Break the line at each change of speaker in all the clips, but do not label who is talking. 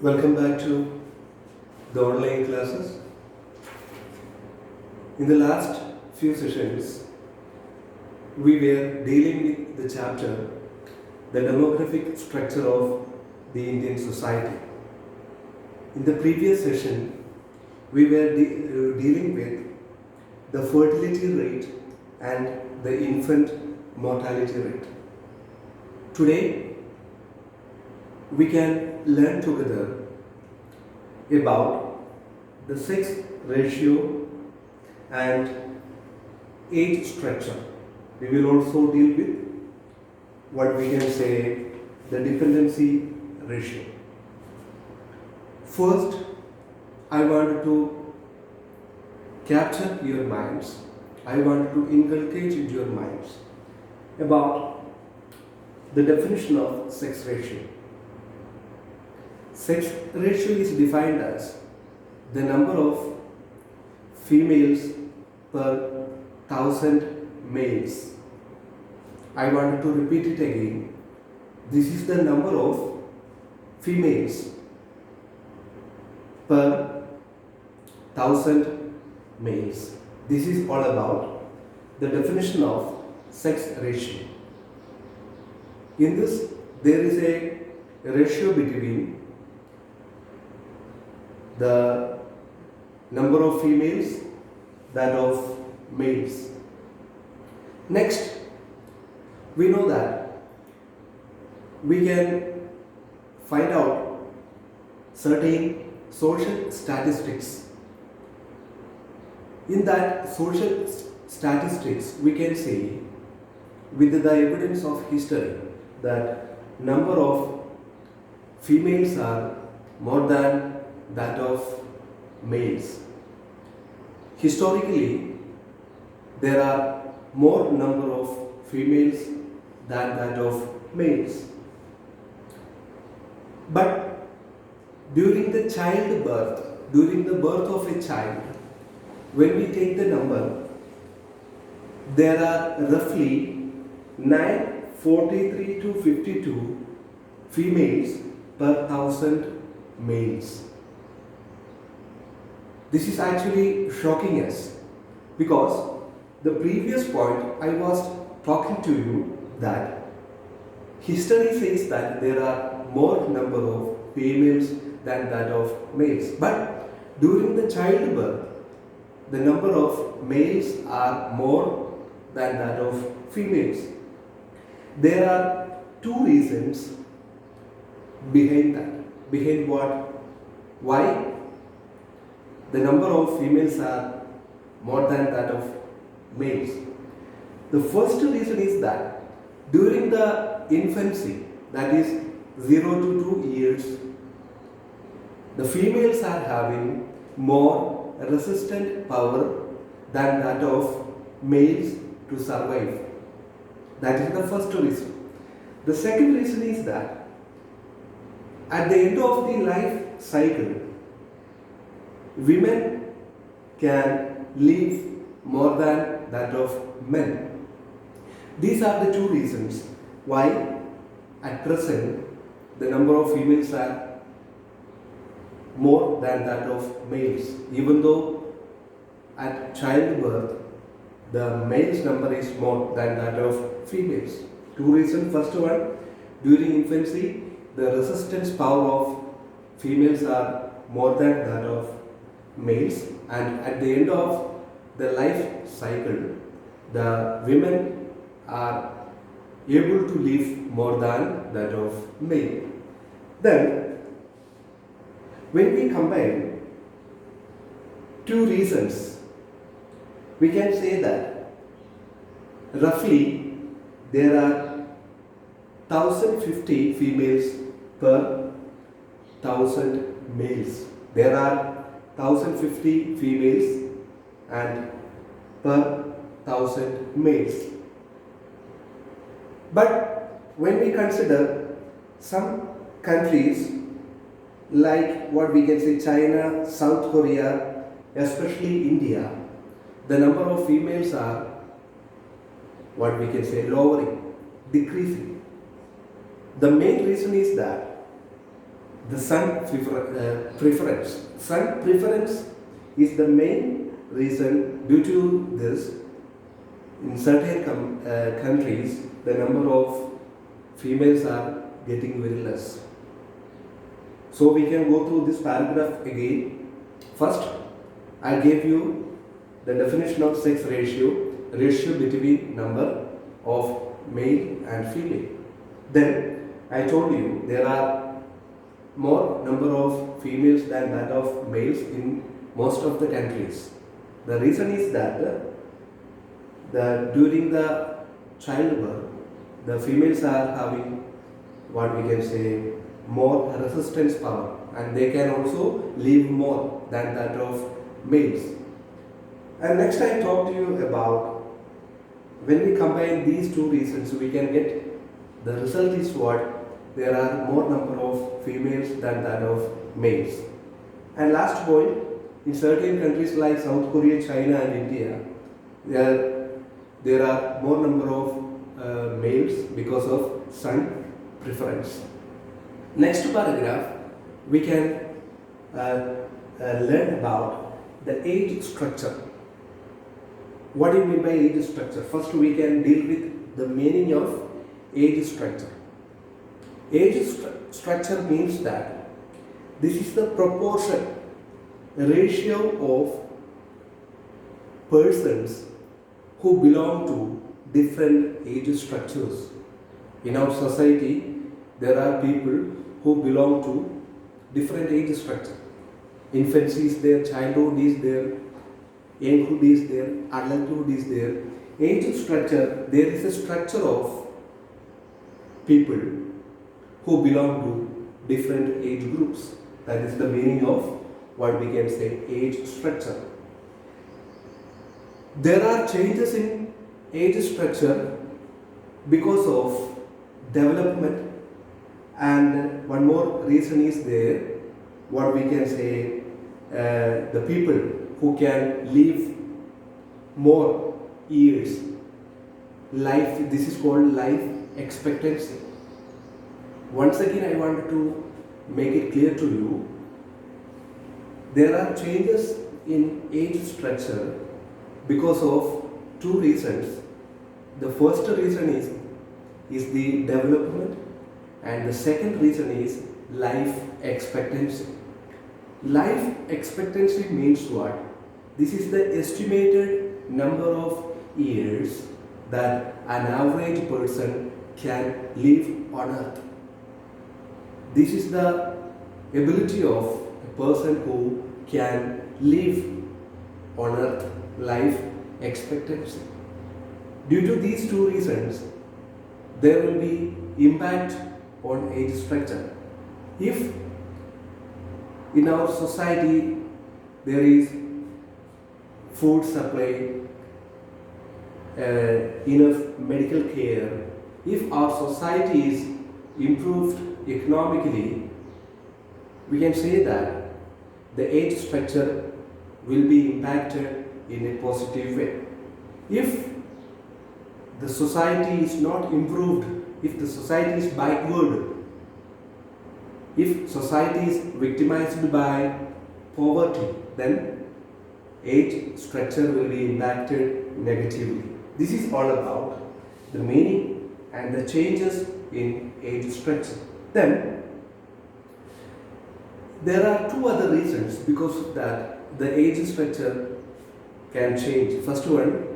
Welcome back to the online classes. In the last few sessions, we were dealing with the chapter, the demographic structure of the Indian society. In the previous session, we were dealing with the fertility rate and the infant mortality rate. Today, we can learn together about the sex ratio and age structure. We will also deal with what we can say the dependency ratio. First, I want to capture your minds. I want to inculcate into your minds about the definition of sex ratio. Sex ratio is defined as the number of females per thousand males. I want to repeat it again. This is the number of females per thousand males. This is all about the definition of sex ratio. In this, there is a ratio between the number of females, that of males. Next, we know that we can find out certain social statistics. In that social statistics, we can say with the evidence of history that number of females are more than that of males. Historically, there are more number of females than that of males. But during the childbirth, during the birth of a child, when we take the number, there are roughly 943 to 52 females per thousand males. This is actually shocking us because the previous point I was talking to you that history says that there are more number of females than that of males. But during the childbirth, the number of males are more than that of females. There are two reasons behind that. Behind what? Why the number of females are more than that of males? The first reason is that during the infancy, that is 0 to 2 years, the females are having more resistant power than that of males to survive. That is the first reason. The second reason is that at the end of the life cycle, women can live more than that of men. These are the two reasons why at present the number of females are more than that of males, even though at childbirth the males number is more than that of females. Two reasons. First one, during infancy the resistance power of females are more than that of males, and at the end of the life cycle the women are able to live more than that of male. Then when we combine two reasons, we can say that roughly there are 1050 females per 1000 males. There are 1050 females and per 1000 males. But when we consider some countries like what we can say China, South Korea, especially India, the number of females are what we can say lowering, decreasing. The main reason is that the preference. Son preference is the main reason. Due to this, in certain countries, the number of females are getting very less. So we can go through this paragraph again. First, I gave you the definition of sex ratio between number of male and female. Then I told you there are more number of females than that of males in most of the countries. The reason is that during the childbirth, the females are having what we can say more resistance power, and they can also live more than that of males. And next I talk to you about when we combine these two reasons, we can get the result is what there are more number of females than that of males. And last point, in certain countries like South Korea, China and India, there are more number of males because of son preference. Next paragraph, we can learn about the age structure. What do you mean by age structure? First, we can deal with the meaning of age structure. Age structure means that this is the proportion, ratio of persons who belong to different age structures. In our society, there are people who belong to different age structure. Infancy is there, childhood is there, younghood is there, adulthood is there. Age structure, there is a structure of people who belong to different age groups. That is the meaning of what we can say age structure. There are changes in age structure because of development, and one more reason is there, what we can say the people who can live more years. Life, this is called life expectancy. Once again, I want to make it clear to you, there are changes in age structure because of two reasons. The first reason is the development, and the second reason is life expectancy. Life expectancy means what? This is the estimated number of years that an average person can live on earth. This is the ability of a person who can live on earth, life expectancy. Due to these two reasons, there will be impact on age structure. If in our society there is food supply, enough medical care, if our society is improved economically, we can say that the age structure will be impacted in a positive way. If the society is not improved, if the society is backward, if society is victimized by poverty, then age structure will be impacted negatively. This is all about the meaning and the changes in age structure. Then there are two other reasons because of that the age structure can change. First one,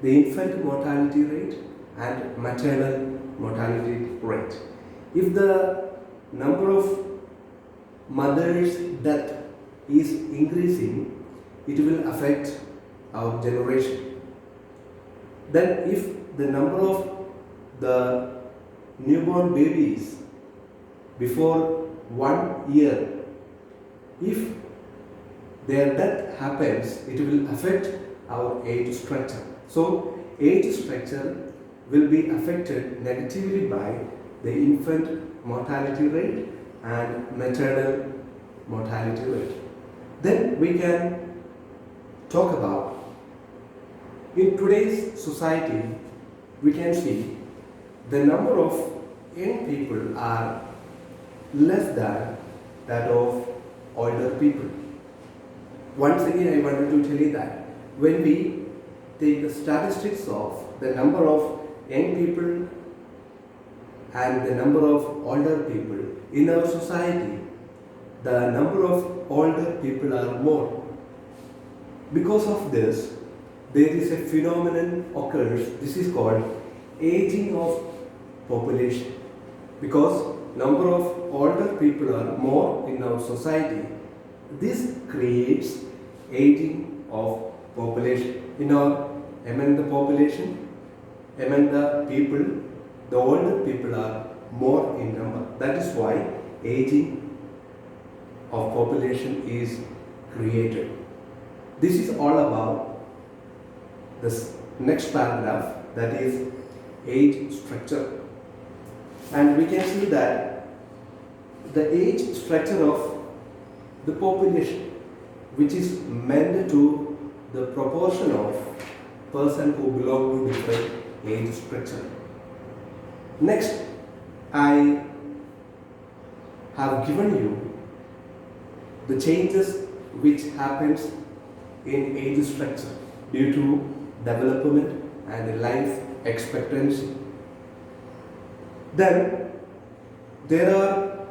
the infant mortality rate and maternal mortality rate. If the number of mothers' death is increasing, it will affect our generation. Then if the number of the newborn babies before 1 year, if their death happens, it will affect our age structure. So age structure will be affected negatively by the infant mortality rate and maternal mortality rate. Then we can talk about, in today's society, we can see the number of young people are less than that of older people. Once again, I wanted to tell you that when we take the statistics of the number of young people and the number of older people in our society, the number of older people are more. Because of this, there is a phenomenon occurs. This is called aging of population. Because number of older people are more in our society, this creates aging of population. Among the population, among the people, the older people are more in number. That is why aging of population is created. This is all about this next paragraph, that is age structure. And we can see that the age structure of the population, which is meant to the proportion of person who belong to different age structure. Next, I have given you the changes which happens in age structure due to development and life expectancy. Then there are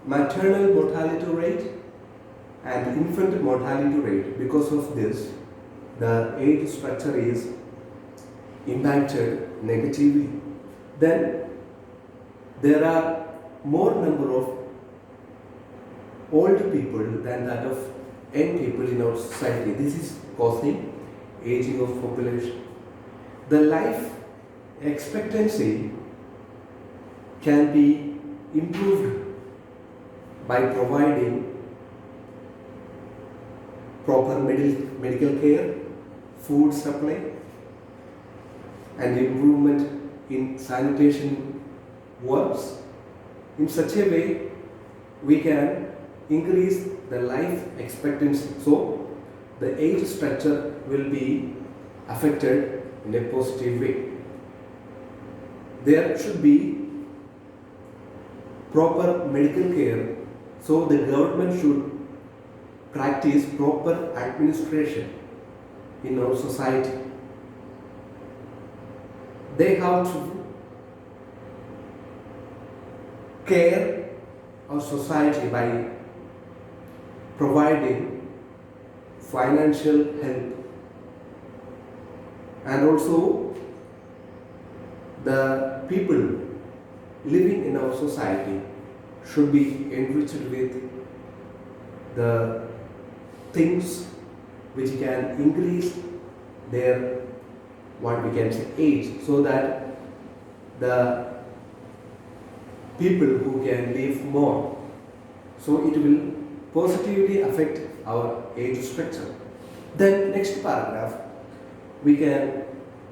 maternal mortality rate and infant mortality rate. Because of this, the age structure is impacted negatively. Then there are more number of old people than that of young people in our society. This is causing aging of population. The life expectancy can be improved by providing proper medical care, food supply, and improvement in sanitation works. In such a way, we can increase the life expectancy. So, the age structure will be affected in a positive way. There should be proper medical care, so the government should practice proper administration in our society. They have to care our society by providing financial help, and also the people living in our society should be enriched with the things which can increase their, what we can say, age, so that the people who can live more, so it will positively affect our age structure. Then next paragraph, we can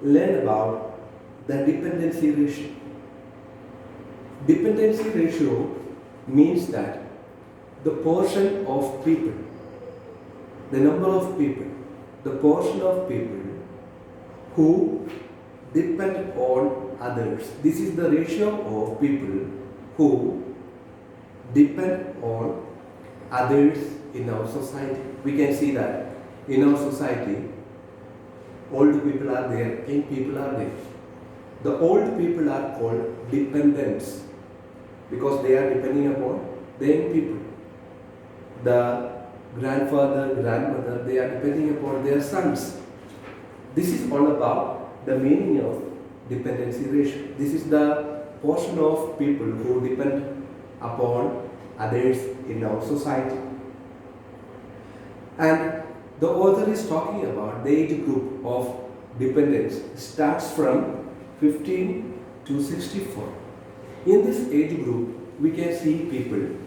learn about the dependency ratio. Dependency ratio means that the portion of people, the number of people, the portion of people who depend on others. This is the ratio of people who depend on others in our society. We can see that in our society, old people are there, young people are there. The old people are called dependents because they are depending upon the young people. The grandfather, grandmother, they are depending upon their sons. This is all about the meaning of dependency ratio. This is the portion of people who depend upon others in our society. And the author is talking about the age group of dependents starts from 15 to 64. In this age group, we can see people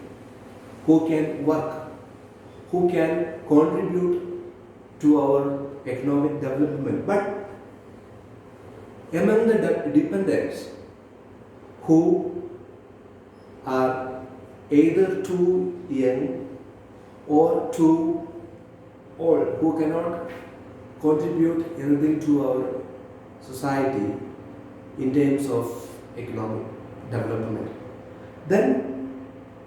who can work, who can contribute to our economic development. But among the dependents who are either too young or too old, who cannot contribute anything to our society in terms of economic development, then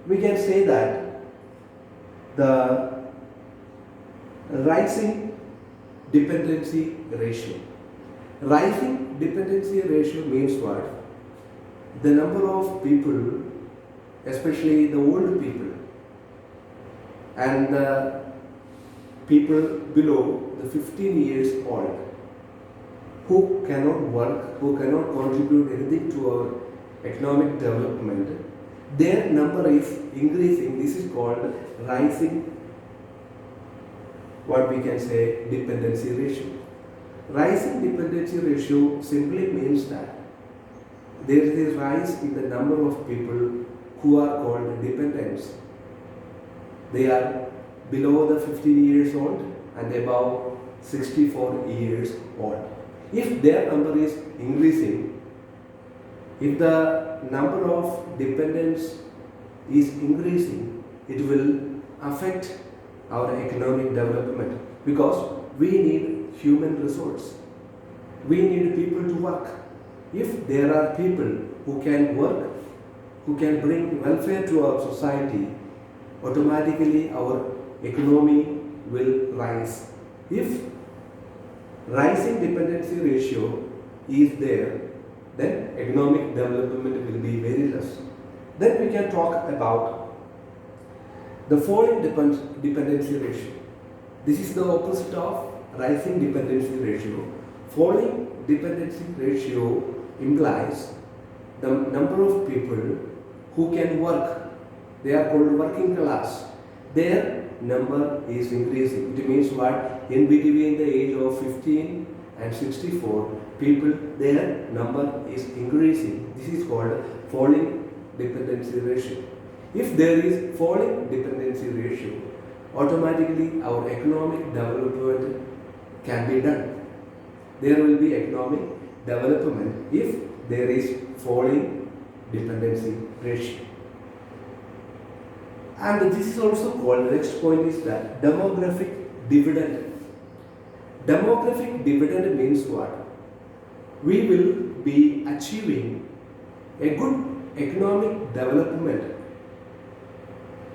we can say that the rising dependency ratio. Rising dependency ratio means what? The number of people, especially the old people and the people below the 15 years old, who cannot work, who cannot contribute anything to our economic development, their number is increasing. This is called rising, what we can say, dependency ratio. Rising dependency ratio simply means that there is a rise in the number of people who are called dependents. They are below the 15 years old and above 64 years old. If their number is increasing, if the number of dependents is increasing, it will affect our economic development, because we need human resource. We need people to work. If there are people who can work, who can bring welfare to our society, automatically our economy will rise. If rising dependency ratio is there, then economic development will be very less. Then we can talk about the falling dependency ratio. This is the opposite of rising dependency ratio. Falling dependency ratio implies the number of people who can work. They are called working class. Their number is increasing. It means what? In between the age of 15 and 64, people, their number is increasing. This is called falling dependency ratio. If there is falling dependency ratio, automatically our economic development can be done. There will be economic development if there is falling dependency ratio. And this is also called, the next point is that demographic dividend. Demographic dividend means what? We will be achieving a good economic development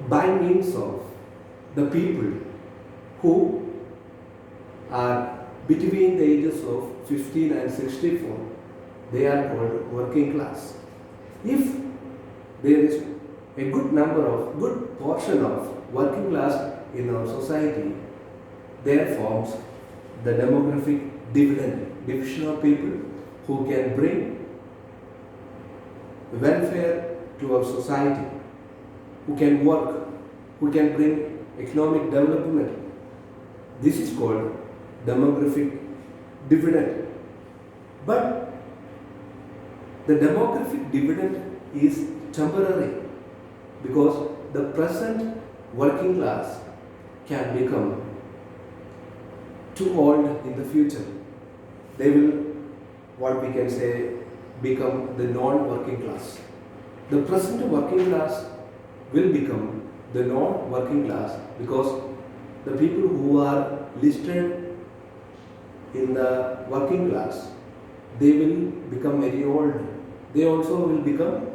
by means of the people who are between the ages of 15 and 64. They are called working class. If there is a good number of, good portion of working class in our society, there forms the demographic dividend, division of people who can bring welfare to our society, who can work, who can bring economic development. This is called demographic dividend. But the demographic dividend is temporary, because the present working class can become too old in the future. They will, what we can say, become the non-working class. The present working class will become the non-working class because the people who are listed in the working class, they will become very old. They also will become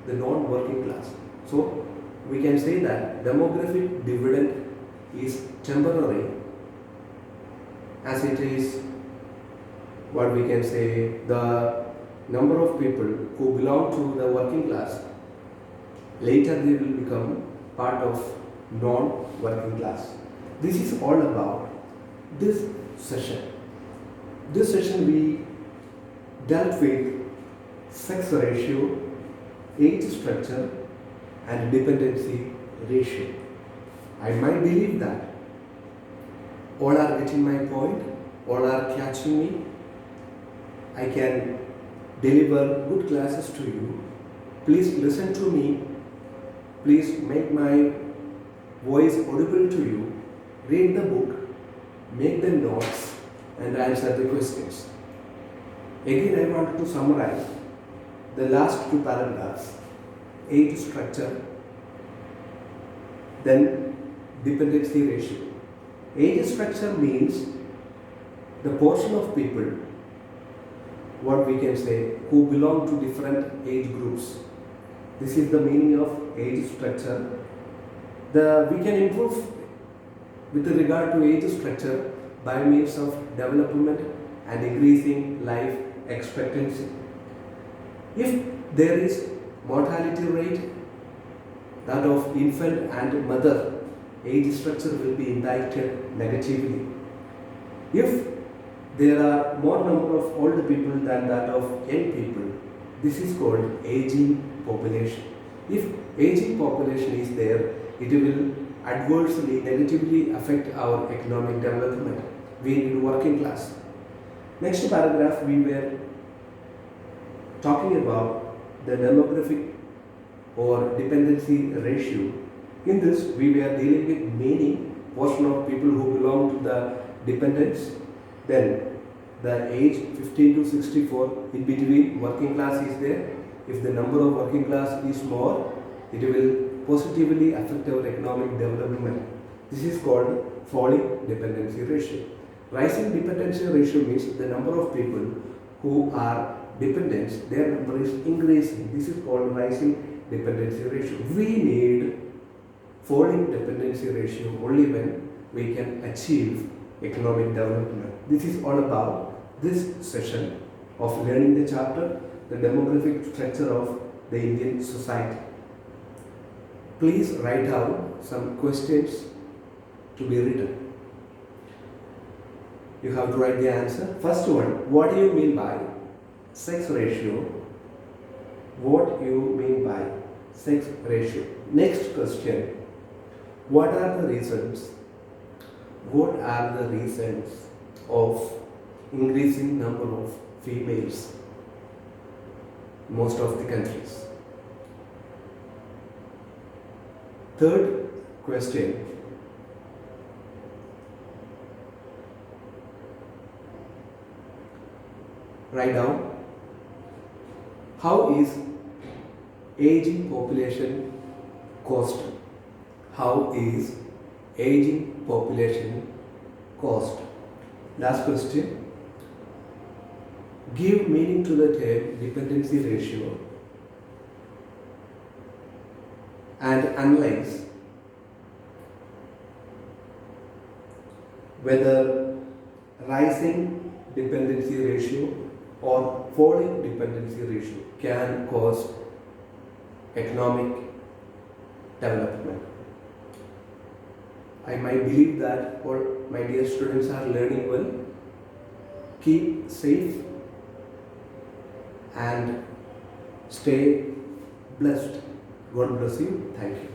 the non-working class. So we can say that demographic dividend is temporary, as it is, what we can say, the number of people who belong to the working class, later they will become part of non-working class. This is all about this session. This session we dealt with sex ratio, age structure and dependency ratio. I might believe that all are getting my point, all are catching me. I can deliver good classes to you. Please listen to me. Please make my voice audible to you. Read the book, make the notes and answer the questions. Again, I want to summarize the last two paragraphs. Age structure, then dependency ratio. Age structure means the portion of people, what we can say, who belong to different age groups. This is the meaning of age structure. We can improve with regard to age structure by means of development and increasing life expectancy. If there is mortality rate, that of infant and mother, age structure will be impacted negatively. If there are more number of old people than that of young people, this is called aging population. If aging population is there, it will adversely, negatively affect our economic development. We need working class. Next paragraph, we were talking about the demographic or dependency ratio. In this, we were dealing with many portion of people who belong to the dependents. Then the age 15 to 64, in between working class is there. If the number of working class is more, it will positively affect our economic development. This is called falling dependency ratio. Rising dependency ratio means the number of people who are dependents, their number is increasing. This is called rising dependency ratio. We need falling dependency ratio only when we can achieve economic development. This is all about this session of learning the chapter, the demographic structure of the Indian society. Please write down some questions to be written. You have to write the answer. First one, what do you mean by sex ratio? What do you mean by sex ratio? Next question, what are the reasons? What are the reasons of increasing number of females in most of the countries? Third question, write down, how is aging population caused? How is aging population caused? Last question, give meaning to the term dependency ratio and analyze whether rising dependency ratio or falling dependency ratio can cause economic development. I might believe that all my dear students are learning well. Keep safe and stay blessed. God bless you. Thank you.